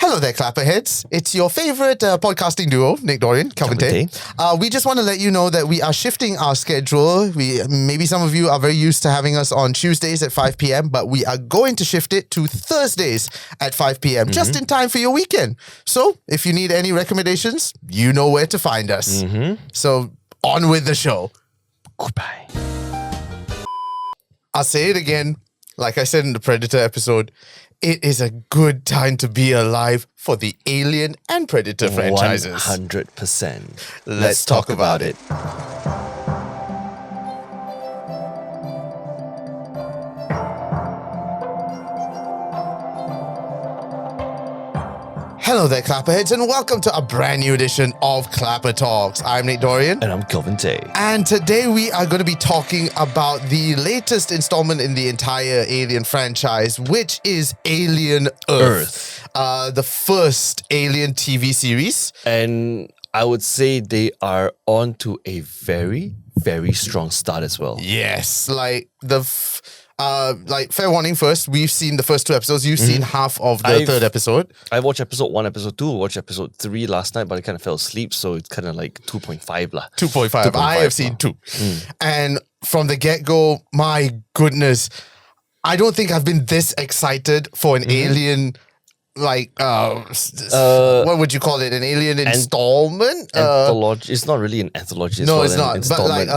Hello there, Clapperheads. It's your favorite podcasting duo, Nick Dorian Kelvin Tay. We just want to let you know that we are shifting our schedule. Maybe some of you are very used to having us on Tuesdays at 5 p.m., but we are going to shift it to Thursdays at 5 p.m., just in time for your weekend. So if you need any recommendations, you know where to find us. So on with the show. Goodbye. I'll say it again, like I said in the Predator episode. It is a good time to be alive for the Alien and Predator franchises. 100%. Let's talk about it. Hello there, Clapperheads, and welcome to a brand new edition of ClapperTalks. I'm Nick Dorian. And I'm Kelvin Tay. And today we are going to be talking about the latest installment in the entire Alien franchise, which is Alien Earth. The first Alien TV series. And I would say they are on to a very, very strong start as well. Yes, fair warning first, we've seen the first two episodes. You've seen half of the third episode. I watched episode 1, episode 2, watched episode 3 last night, but I kind of fell asleep, so it's kind of like 2.5 lah. 2.5. I have seen 2. And from the get-go, my goodness, I don't think I've been this excited for an Alien, what would you call it? An Alien installment? Anthology. It's not really an anthology. No, it's not. But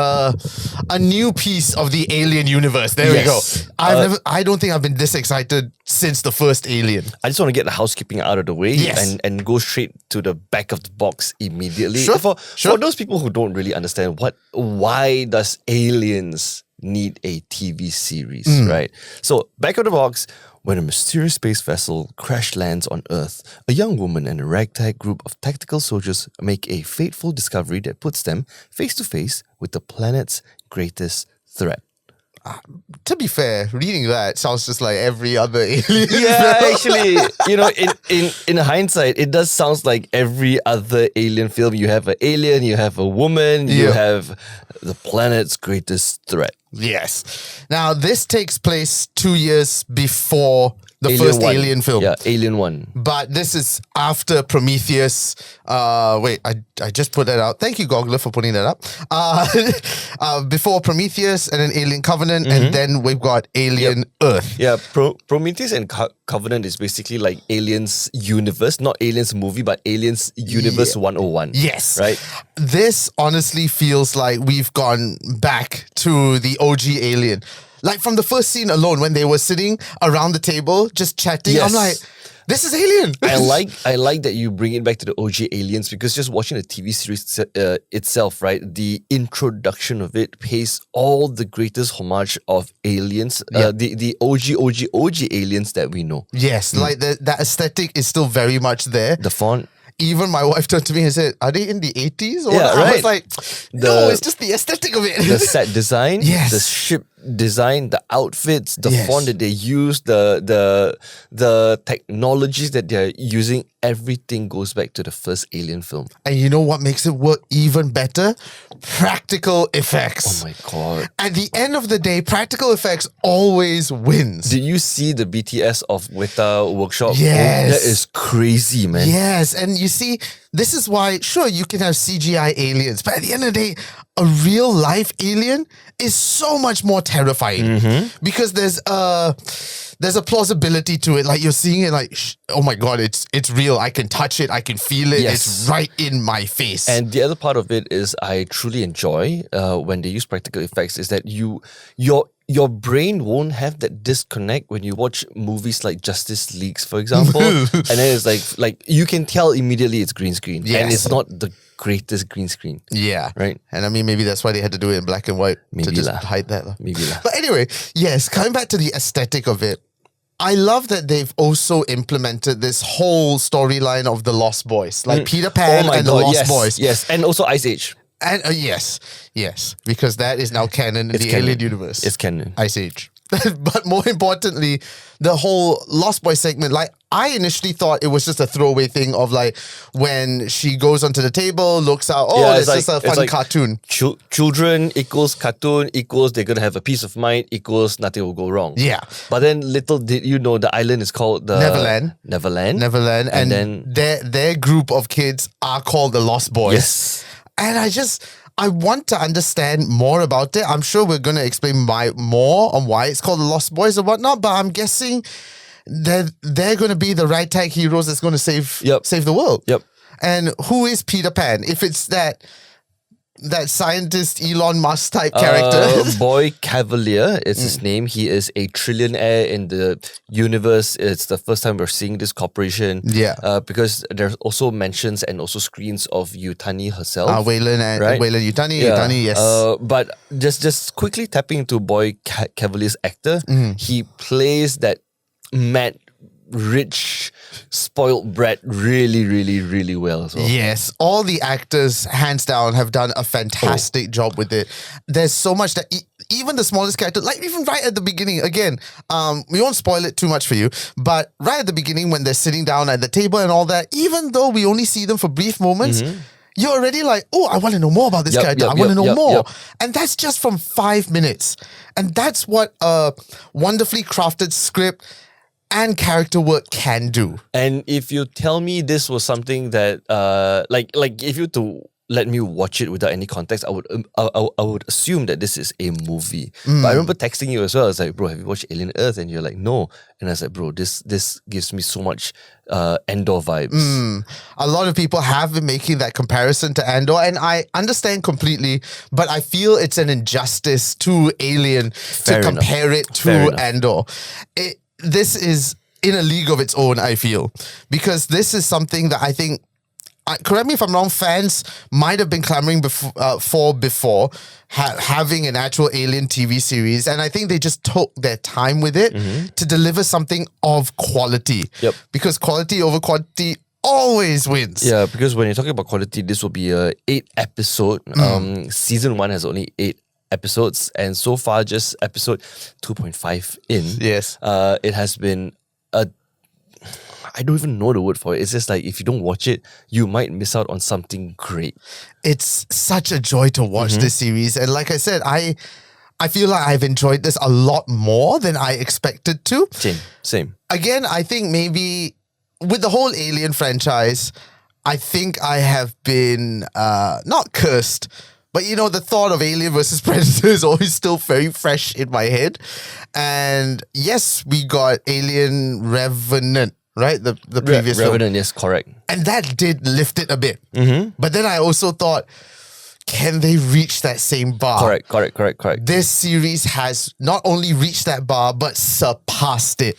a new piece of the Alien universe. There we go. I don't think I've been this excited since the first Alien. I just want to get the housekeeping out of the way and go straight to the back of the box immediately. Sure. For those people who don't really understand why does Aliens need a TV series, right? So back of the box. When a mysterious space vessel crash lands on Earth, a young woman and a ragtag group of tactical soldiers make a fateful discovery that puts them face to face with the planet's greatest threat. To be fair, reading that sounds just like every other Alien. Yeah, actually, in hindsight, it does sound like every other Alien film. You have an alien, you have a woman, you have the planet's greatest threat. Yes. Now, this takes place 2 years before the first Alien film. Yeah, Alien 1. But this is after Prometheus. I just put that out. Thank you, Goggler, for putting that up. Before Prometheus and then Alien Covenant, and then we've got Alien Earth. Yeah, Prometheus and Covenant is basically like Aliens Universe, not Aliens movie, but Aliens Universe 101. Yes. Right? This honestly feels like we've gone back to the OG Alien. Like from the first scene alone, when they were sitting around the table just chatting, I'm like, this is Alien. I like that you bring it back to the OG Aliens, because just watching the TV series itself, right, the introduction of it pays all the greatest homage of Aliens, the OG Aliens that we know. Yes, like that aesthetic is still very much there. The font. Even my wife turned to me and said, are they in the 80s? Or yeah, right. I was like, no, it's just the aesthetic of it. The set design, the ship design, the outfits, the font that they use, the technologies that they're using, everything goes back to the first Alien film. And you know what makes it work even better? Practical effects. Oh my God. At the end of the day, practical effects always wins. Did you see the BTS of Weta Workshop? Yes. That is crazy, man. Yes, and you see, this is why, sure, you can have CGI aliens, but at the end of the day, a real life alien is so much more terrifying because there's a plausibility to it. Like you're seeing it like, oh my God, it's real. I can touch it. I can feel it. Yes. It's right in my face. And the other part of it is I truly enjoy when they use practical effects is that your brain won't have that disconnect when you watch movies like Justice League, for example. And then it's like you can tell immediately it's green screen. Yes. And it's not the greatest green screen. Yeah. Right? And I mean, maybe that's why they had to do it in black and white to just hide that. Maybe lah. But anyway, yes, coming back to the aesthetic of it, I love that they've also implemented this whole storyline of the Lost Boys, like Peter Pan and the Lost Boys. Yes, and also Ice Age. And yes, because that is now canon in the Alien universe. It's canon. Ice Age. but more importantly, the whole Lost Boy segment, like I initially thought it was just a throwaway thing of like when she goes onto the table, looks out, it's just a fun cartoon. Children equals cartoon equals they're going to have a peace of mind equals nothing will go wrong. Yeah. But then little did you know the island is called the Neverland. And then their group of kids are called the Lost Boys. Yes. And I want to understand more about it. I'm sure we're going to explain more on why it's called the Lost Boys or whatnot, but I'm guessing they're going to be the ragtag heroes that's going to save the world. Yep. And who is Peter Pan? If it's that scientist Elon Musk type character. Boy Cavalier is his name. He is a trillionaire in the universe. It's the first time we're seeing this corporation. Yeah. Because there's also mentions and also screens of Yutani herself. Wayland Yutani. Yeah. Yutani, yes. But just quickly tapping into Boy Cavalier's actor, he plays that mad, rich, spoiled brat really, really, really well as well. Yes, all the actors, hands down, have done a fantastic job with it. There's so much that even the smallest character, like even right at the beginning, again, we won't spoil it too much for you, but right at the beginning when they're sitting down at the table and all that, even though we only see them for brief moments, you're already like, oh, I want to know more about this character. I want to know more. And that's just from 5 minutes. And that's what a wonderfully crafted script and character work can do. And if you tell me this was something that, like if you to let me watch it without any context, I would assume that this is a movie. But I remember texting you as well. I was like, bro, have you watched Alien Earth? And you're like, no. And I was like, bro, this gives me so much Andor vibes. A lot of people have been making that comparison to Andor, and I understand completely, but I feel it's an injustice to Alien to compare it to Andor. This is in a league of its own, I feel, because this is something that I think, correct me if I'm wrong, fans might have been clamoring before having an actual Alien TV series, and I think they just took their time with it to deliver something of quality. Yep. Because quality over quantity always wins. Yeah, because when you're talking about quality, this will be a 8 episode. Season 1 has only 8 episodes, and so far just episode 2.5 in. Yes. It has been I don't even know the word for it. It's just like if you don't watch it, you might miss out on something great. It's such a joy to watch this series. And like I said, I feel like I've enjoyed this a lot more than I expected to. Same. Again, I think maybe with the whole Alien franchise, I think I have been not cursed, but you know, the thought of Alien versus Predator is always still very fresh in my head. And yes, we got Alien Revenant, right? The previous Revenant, yes, correct. And that did lift it a bit. But then I also thought, can they reach that same bar? Correct. This series has not only reached that bar, but surpassed it.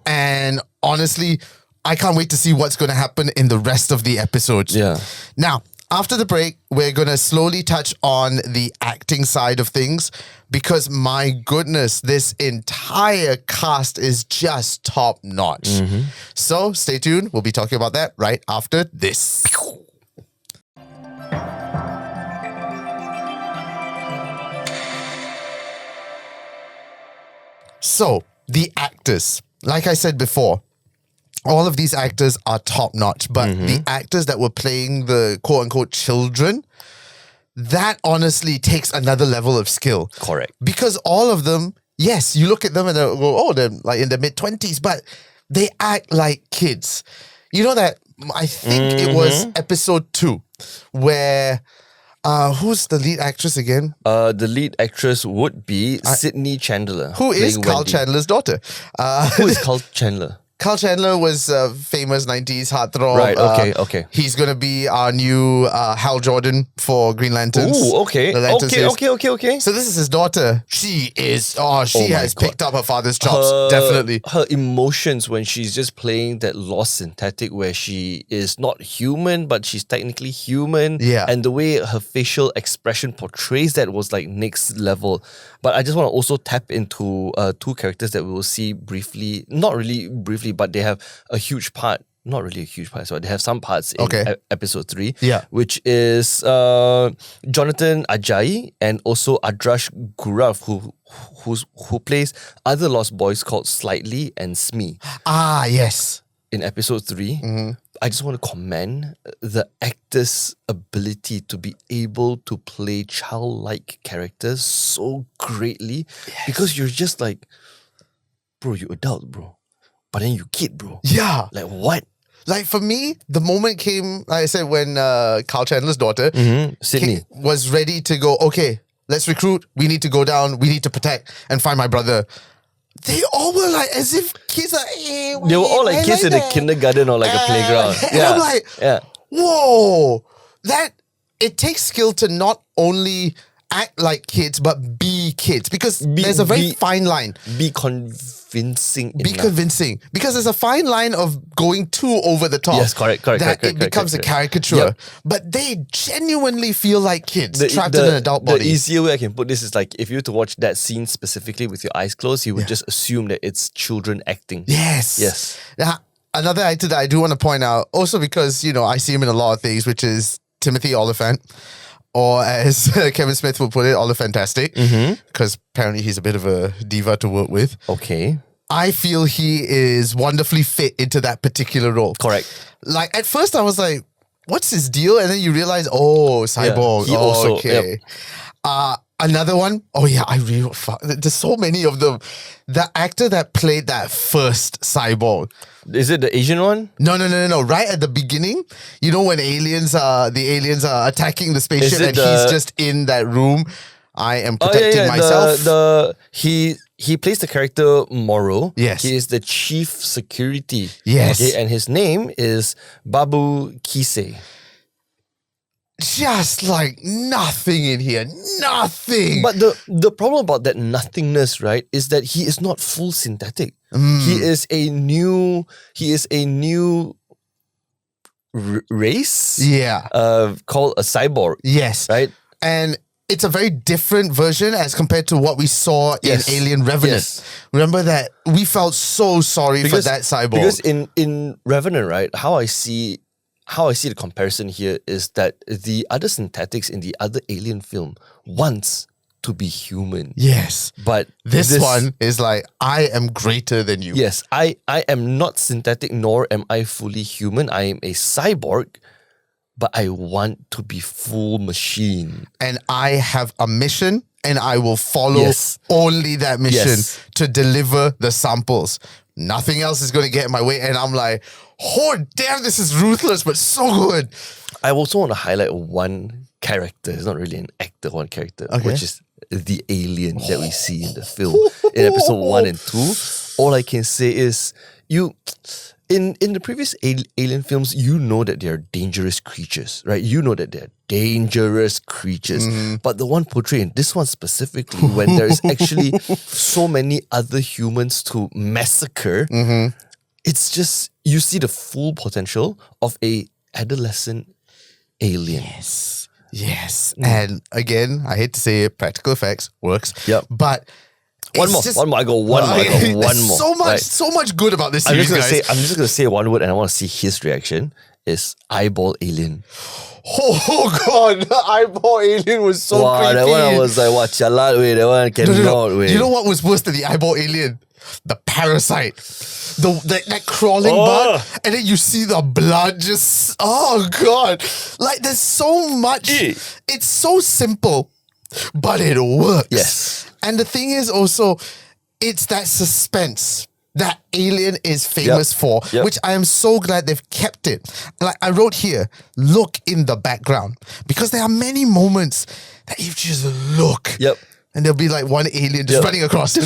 And honestly, I can't wait to see what's going to happen in the rest of the episodes. Yeah. Now, after the break, we're going to slowly touch on the acting side of things because, my goodness, this entire cast is just top notch. So stay tuned. We'll be talking about that right after this. So, the actors, like I said before, all of these actors are top notch, but the actors that were playing the quote unquote children, that honestly takes another level of skill. Correct. Because all of them, yes, you look at them and they go, oh, they're like in their mid-20s, but they act like kids. You know that, I think it was episode 2 where, who's the lead actress again? The lead actress would be Sydney Chandler. Who is Carl Chandler's daughter? Who is Carl Chandler? Carl Chandler was a famous 90s heartthrob. Right, okay. He's going to be our new Hal Jordan for Green Lanterns. Ooh, okay. Okay. So this is his daughter. She has picked up her father's chops, definitely. Her emotions when she's just playing that lost synthetic where she is not human, but she's technically human. Yeah. And the way her facial expression portrays that was like next level. But I just want to also tap into 2 characters that we will see briefly, not really briefly, but they have a huge part not really a huge part. So they have some parts in episode 3, which is Jonathan Ajayi and also Adrash Gurav, who plays other lost boys called Slightly and Smee. Ah, yes. In episode 3, I just want to commend the actor's ability to be able to play childlike characters so greatly, because you're just like, bro, you adult, bro. But then you kid, bro. Yeah. Like, what? Like, for me, the moment came, like I said, when Carl Chandler's daughter Sydney was ready to go, okay, let's recruit. We need to go down. We need to protect and find my brother. They all were like, as if kids are, they were all like kids in a kindergarten or like a playground. And I'm like, whoa. It takes skill to not only act like kids, but be kids. Because there's a very fine line. Be convincing. Convincing. Because there's a fine line of going too over the top. Yes, correct. It becomes a caricature. Yep. But they genuinely feel like kids trapped in an adult body. The easier way I can put this is like, if you were to watch that scene specifically with your eyes closed, you would just assume that it's children acting. Yes. Now, another actor that I do want to point out, also because, I see him in a lot of things, which is Timothy Oliphant. Or as Kevin Smith would put it, Olifantastic. Because apparently he's a bit of a diva to work with. Okay. I feel he is wonderfully fit into that particular role. Correct. Like, at first I was like, what's his deal? And then you realize, Cyborg. He also, okay. Another one, there's so many of them. The actor that played that first Cyborg. Is it the Asian one? No. Right at the beginning, when the aliens are attacking the spaceship and he's just in that room. I am protecting myself. He plays the character Morrow. Yes. He is the chief security. Yes. Okay, and his name is Babu Kise. Just like nothing in here. Nothing. But the problem about that nothingness, right, is that he is not full synthetic. He is a new race. Yeah. Called a cyborg. Yes. Right? And it's a very different version as compared to what we saw in Alien Revenant. Yes. Remember that? We felt so sorry for that cyborg. Because in Revenant, right, how I see the comparison here is that the other synthetics in the other Alien film wants to be human. Yes. But this one is like, I am greater than you. Yes. I am not synthetic, nor am I fully human. I am a cyborg, but I want to be full machine. And I have a mission, and I will follow only that mission to deliver the samples. Nothing else is going to get in my way. And I'm like, oh, damn, this is ruthless, but so good. I also want to highlight one character. It's not really an actor, one character, which is the alien that we see in the film. In episode 1 and 2, all I can say is, in the previous Alien films, you know that they're dangerous creatures, right? You know that they're dangerous creatures. But the one portrayed in this one specifically, when there's actually so many other humans to massacre, it's just, you see the full potential of a adolescent alien. Yes. And again, I hate to say it, practical effects works. Yep. But one more. I go one more. So much good about this series, guys. I'm just going to say one word and I want to see his reaction. Is eyeball alien. Oh God, the eyeball alien was so creepy. That one I was like, chalat, wait, that one cannot, wait. You know what was worse than the eyeball alien? The parasite. That crawling bug. And then you see the blood just, oh God. Like, there's so much. It's so simple, but it works. Yes. And the thing is also, it's that suspense that Alien is famous for, which I am so glad they've kept it. Like I wrote here, look in the background. Because there are many moments that you just look. And there'll be like one alien just running across.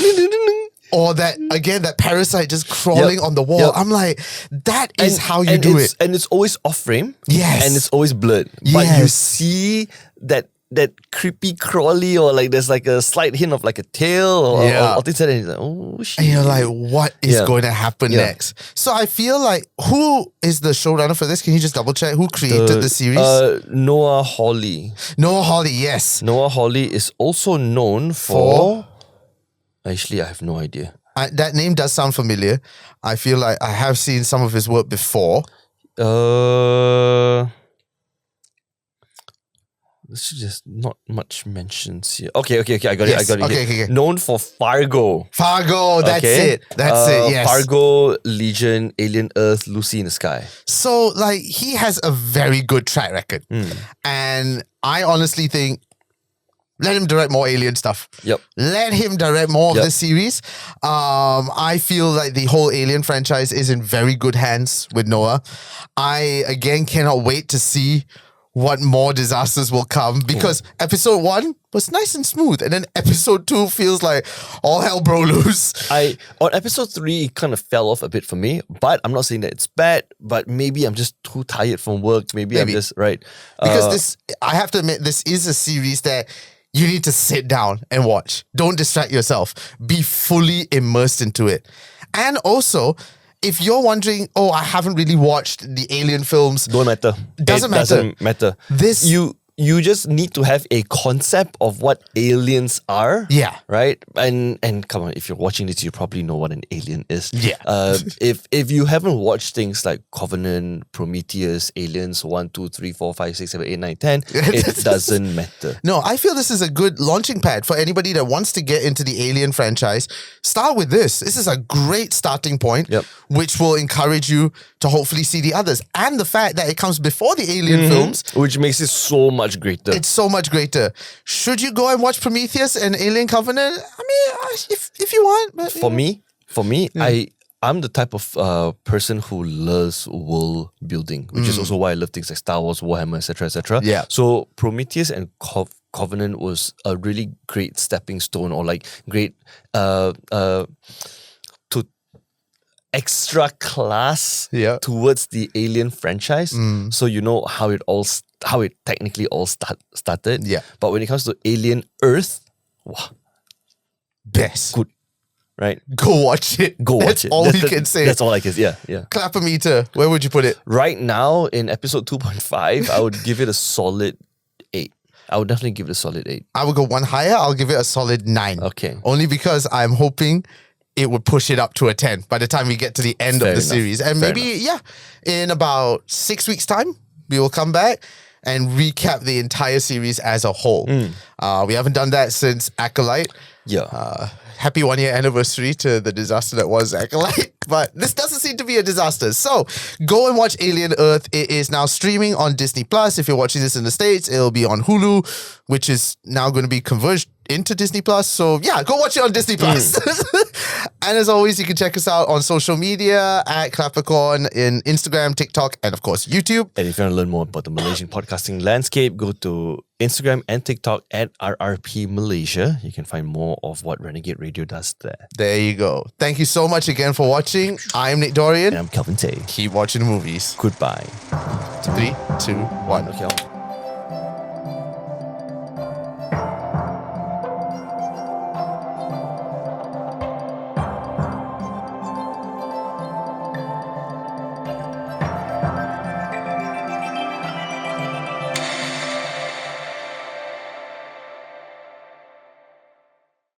Or that parasite just crawling on the wall. I'm like, that is how you do it. And it's always off frame. Yes. And it's always blurred. But you see that creepy crawly, or like there's like a slight hint of like a tail or things like that. And you're like, oh shit. And you're like, what is going to happen next? So I feel like, who is the showrunner for this? Can you just double check? Who created the series? Noah Hawley. Noah Hawley, yes. Noah Hawley is also known for... Actually, I have no idea. That name does sound familiar. I feel like I have seen some of his work before. This is just not much mentions here. Okay, I got Yes, it. okay. Known for Fargo. Fargo, that's it. That's it, yes. Fargo, Legion, Alien Earth, Lucy in the Sky. So, like, he has a very good track record. And I honestly think, let him direct more Alien stuff. Yep. Let him direct more of this series. I feel like the whole Alien franchise is in very good hands with Noah. I, again, cannot wait to see what more disasters will come, because episode 1 was nice and smooth, and then episode 2 feels like all hell broke loose. On episode 3, it kind of fell off a bit for me, but I'm not saying that it's bad, but maybe I'm just too tired from work. Maybe. I'm just, right? Because I have to admit, this is a series that you need to sit down and watch. Don't distract yourself. Be fully immersed into it. And also, if you're wondering, I haven't really watched the Alien films. Don't matter. Doesn't matter. This you just need to have a concept of what aliens are. Yeah. Right? And come on, if you're watching this, you probably know what an alien is. Yeah. If you haven't watched things like Covenant, Prometheus, Aliens 1, 2, 3, 4, 5, 6, 7, 8, 9, 10, it doesn't matter. No, I feel this is a good launching pad for anybody that wants to get into the Alien franchise. Start with this. This is a great starting point, which will encourage you to hopefully see the others. And the fact that it comes before the Alien films, which makes it so much greater. It's so much greater. Should you go and watch Prometheus and Alien Covenant? I mean, if you want. But, for me, I'm the type of person who loves world building, which is also why I love things like Star Wars, Warhammer, etc. Yeah. So Prometheus and Covenant was a really great stepping stone, or like great to extra class towards the Alien franchise. So you know how it technically all started. Yeah. But when it comes to Alien Earth, wow, best. Good. Right? Go watch it. That's all you can say. That's all I can say. Yeah. Clapper meter, where would you put it? Right now, in episode 2.5, I would give it a solid 8. I would definitely give it a solid 8. I would go one higher. I'll give it a solid 9. Okay. Only because I'm hoping it would push it up to a 10 by the time we get to the end of the series. And maybe, in about 6 weeks' time, we will come back and recap the entire series as a whole. We haven't done that since Acolyte. Yeah. Happy 1 year anniversary to the disaster that was Acolyte. But this doesn't seem to be a disaster. So go and watch Alien Earth. It is now streaming on Disney Plus. If you're watching this in the States, it'll be on Hulu, which is now going to be converged into Disney Plus. So yeah, go watch it on Disney Plus. And as always, you can check us out on social media at ClapperCorn in Instagram, TikTok, and of course, YouTube. And if you want to learn more about the Malaysian podcasting landscape, go to Instagram and TikTok at RRP Malaysia. You can find more of what Renegade Radio does there. There you go. Thank you so much again for watching. I'm Nick Dorian. And I'm Kelvin Tay. Keep watching the movies. Goodbye. 3, 2, 1. Okay.